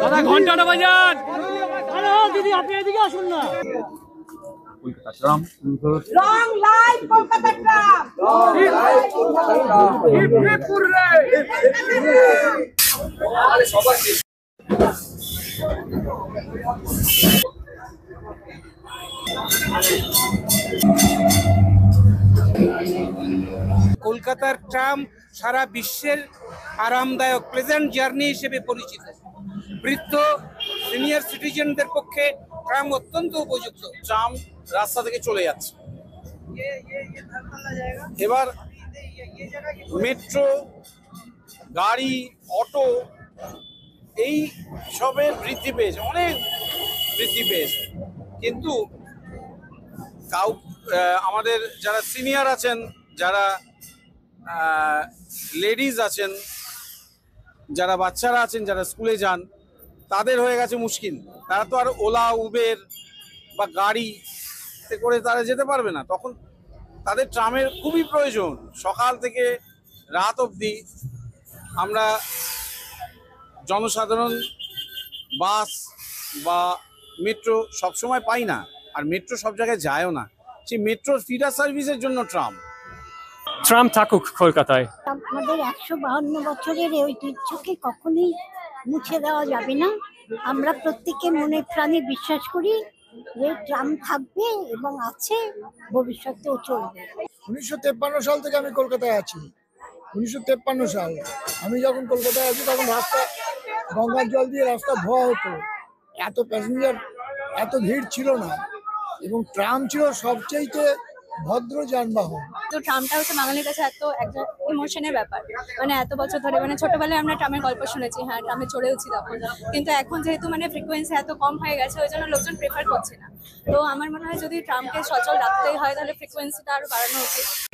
দাদা ঘন্টাটা বাজান। দিদি আপনি এদিকে আসুন না। Kolkata tram, long life Kolkata tram. কলকাতার ট্রাম সারা বিশ্বের আরামদায়ক প্লেজেন্ট জার্নি হিসেবে পরিচিত। বৃদ্ধ সিনিয়র সিটিজেনদের পক্ষে ট্রাম অত্যন্ত উপযুক্ত। ট্রাম রাস্তা থেকে চলে যাচ্ছে। এবার মেট্রো, গাড়ি, অটো এই সবের বৃদ্ধি পেয়েছে, অনেক বৃদ্ধি পেয়েছে। কিন্তু আমাদের যারা সিনিয়র আছেন, যারা লেডিজ আছেন, যারা বাচ্চারা আছেন, যারা স্কুলে যান, তাদের হয়ে গেছে মুশকিল। তারা তো আর ওলা, উবের বা গাড়িতে করে তারা যেতে পারবে না। তখন তাদের ট্রামের খুবই প্রয়োজন। সকাল থেকে রাত অবধি আমরা জনসাধারণ বাস বা মেট্রো সবসময় পাই না, আর মেট্রো সব জায়গায় যায়ও না। সেই মেট্রোর ফিডার সার্ভিসের জন্য ট্রাম থাকুক কলকাতায়। আমাদের 152 বছরের এই ঐতিহ্যকে কখনোই মুছে দেওয়া যাবে না। আমরা প্রত্যেকে মনে প্রাণে বিশ্বাস করি যে ট্রাম থাকবে এবং আছে, ভবিষ্যতেও চলবে। 1953 সাল থেকে আমি কলকাতায় আছি। 1953 সাল আমি যখন কলকাতায় আছি তখন রাস্তা গঙ্গার জল দিয়ে রাস্তা ধোয়া হতো। এত প্যাসেঞ্জার, এত ভিড় ছিল না, এবং ট্রাম ছিল সবচেয়ে ভদ্র যানবাহন। তো ট্রামটা হচ্ছে বাঙালির কাছে এত একটা ইমোশনের ব্যাপার। মানে এত বছর ধরে, মানে ছোটবেলায় আমরা ট্রামের গল্প শুনেছি, হ্যাঁ ট্রামে চড়েওছি তখন। কিন্তু এখন যেহেতু মানে ফ্রিকোয়েন্সি এত কম হয়ে গেছে, ওই জন্য লোকজন প্রেফার করছে না। তো আমার মনে হয় যদি ট্রামকে সচল রাখতেই হয় তাহলে ফ্রিকোয়েন্সিটা আরো বাড়ানো উচিত।